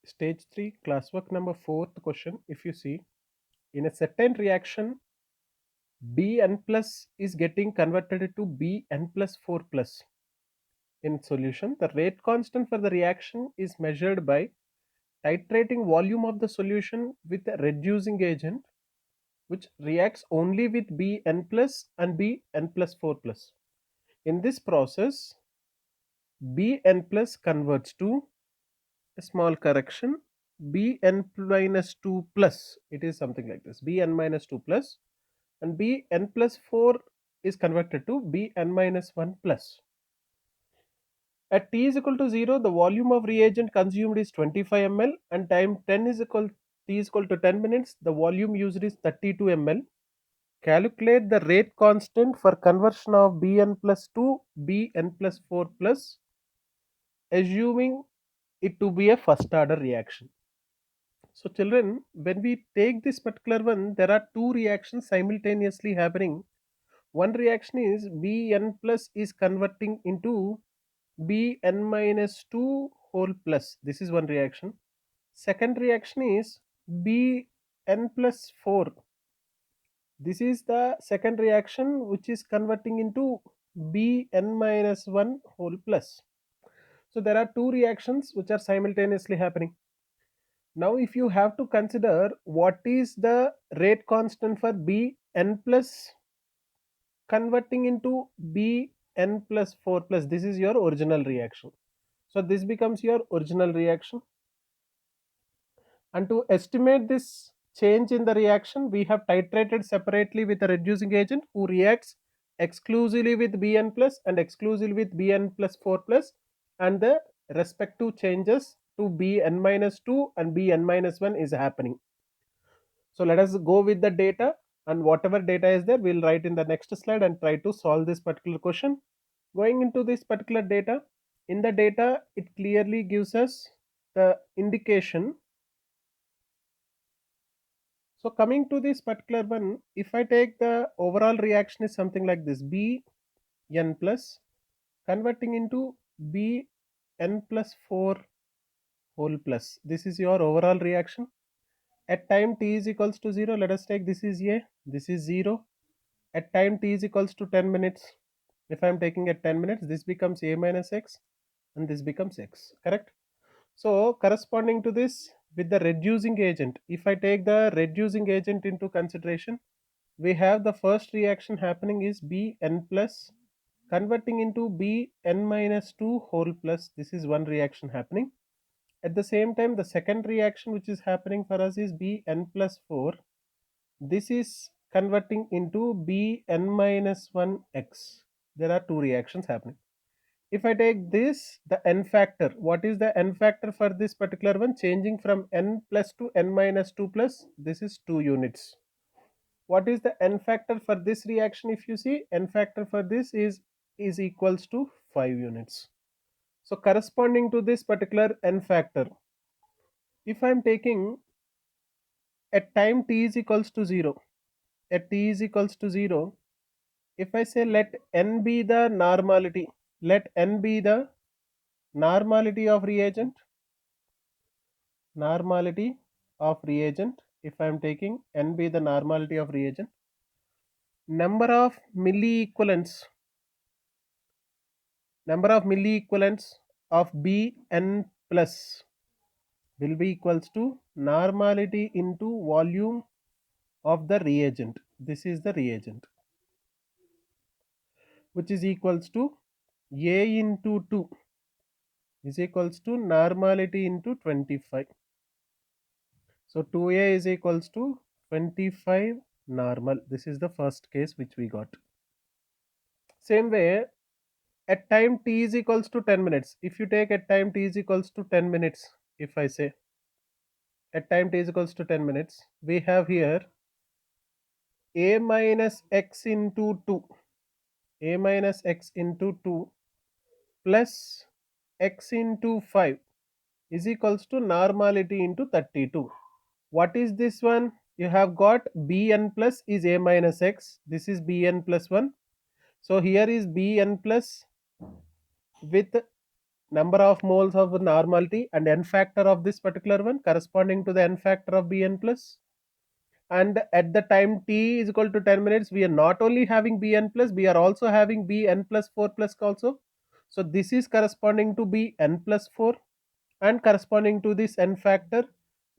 Stage 3, classwork number 4th question. If you see, in a certain reaction, Bn plus is getting converted to Bn plus 4 plus. In solution, the rate constant for the reaction is measured by titrating volume of the solution with a reducing agent which reacts only with Bn plus and Bn plus 4 plus. In this process, Bn plus converts to a small correction, Bn minus 2 plus. It is something like this, Bn minus 2 plus, and Bn plus 4 is converted to Bn minus 1 plus. At t is equal to 0, the volume of reagent consumed is 25 ml and time 10 is equal t is equal to 10 minutes. The volume used is 32 ml. Calculate the rate constant for conversion of Bn plus 2 Bn plus 4 plus, assuming it to be a first order reaction. So children, when we take this particular one, there are two reactions simultaneously happening. One reaction is Bn plus is converting into Bn minus 2 whole plus. This is one reaction. Second reaction is Bn plus 4. This is the second reaction which is converting into Bn minus 1 whole plus. So there are two reactions which are simultaneously happening. Now if you have to consider what is the rate constant for Bn plus converting into Bn plus 4 plus, this is your original reaction. So this becomes your original reaction. And to estimate this change in the reaction, we have titrated separately with a reducing agent who reacts exclusively with Bn plus and exclusively with Bn plus 4 plus, and the respective changes to Bn minus 2 and Bn minus 1 is happening. So let us go with the data, and whatever data is there we'll write in the next slide and try to solve this particular question. Going into this particular data, in the data it clearly gives us the indication. So coming to this particular one, if I take the overall reaction is something like this, Bn plus converting into Bn plus 4 whole plus. This is your overall reaction. At time t is equals to 0, let us take this is A, this is 0. At time t is equals to 10 minutes, if I am taking at 10 minutes, this becomes A minus x and this becomes x, correct? So corresponding to this, with the reducing agent, if I take the reducing agent into consideration, we have the first reaction happening is Bn plus converting into Bn minus 2 whole plus. This is one reaction happening. At the same time, the second reaction which is happening for us is Bn plus 4. This is converting into Bn minus 1 x. There are two reactions happening. If I take this, the n factor, what is the n factor for this particular one? Changing from n plus to n minus 2 plus, this is 2 units. What is the n factor for this reaction? If you see, n factor for this is equals to 5 units. So corresponding to this particular n factor, if I am taking at time t is equals to 0, at t is equals to 0, if I say let n be the normality, let n be the normality of reagent, if I am taking n be the normality of reagent, number of milliequivalents of Bn plus will be equals to normality into volume of the reagent. This is the reagent, which is equals to A into 2 is equals to normality into 25. So 2A is equals to 25 normal. This is the first case which we got. Same way, at time t is equals to 10 minutes, if you take at time t is equals to 10 minutes, if I say at time t is equals to 10 minutes, we have here A minus x into 2, A minus x into 2 plus x into 5 is equals to normality into 32. What is this one? You have got Bn plus is A minus x, this is Bn plus 1. So here is Bn plus with number of moles of normality and n factor of this particular one corresponding to the n factor of Bn plus. And at the time t is equal to 10 minutes, we are not only having Bn plus, we are also having Bn plus 4 plus also. So this is corresponding to Bn plus 4 and corresponding to this n factor.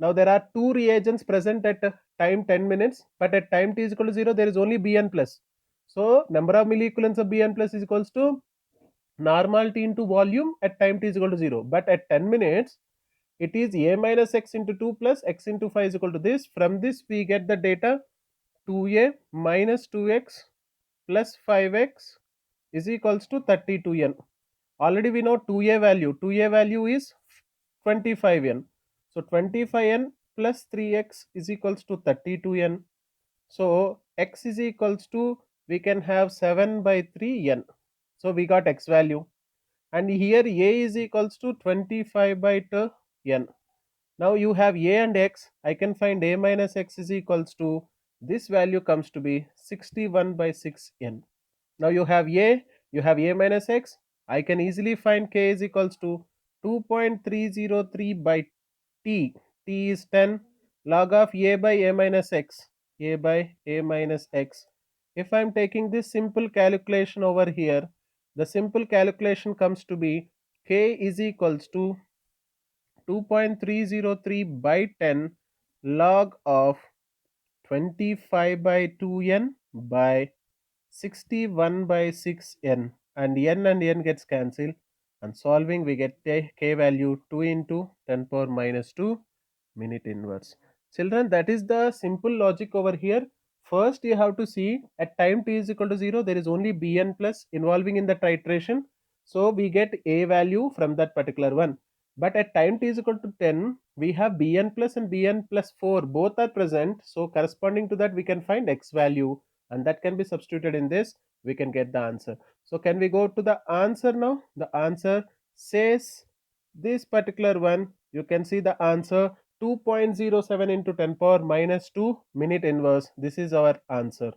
Now there are two reagents present at time 10 minutes, but at time t is equal to 0, there is only Bn plus. So number of milliequivalents of Bn plus is equals to normality into volume at time t is equal to 0. But at 10 minutes, it is a minus x into 2 plus x into 5 is equal to this. From this we get the data 2a minus 2x plus 5x is equals to 32n. Already we know 2a value is 25n. So 25n plus 3x is equals to 32n. So x is equals to, we can have 7 by 3n. So we got x value, and here a is equals to 25 by 2 n. Now you have a and x, I can find a minus x is equals to, this value comes to be 61 by 6n. Now you have a minus x, I can easily find k is equals to 2.303 by t. T is 10 log of a by a minus x, a by a minus x. If I am taking this simple calculation over here, the simple calculation comes to be k is equals to 2.303 by 10 log of 25 by 2n by 61 by 6n, and n gets cancelled, and solving we get k value 2 into 10 power minus 2 minute inverse. Children, that is the simple logic over here. First you have to see at time t is equal to 0, there is only Bn plus involving in the titration, so we get a value from that particular one. But at time t is equal to 10, we have Bn plus and Bn plus 4 both are present, so corresponding to that we can find x value, and that can be substituted in this, we can get the answer. So can we go to the answer now? The answer says this particular one, you can see the answer 2.07 into 10 power minus 2 minute inverse. This is our answer.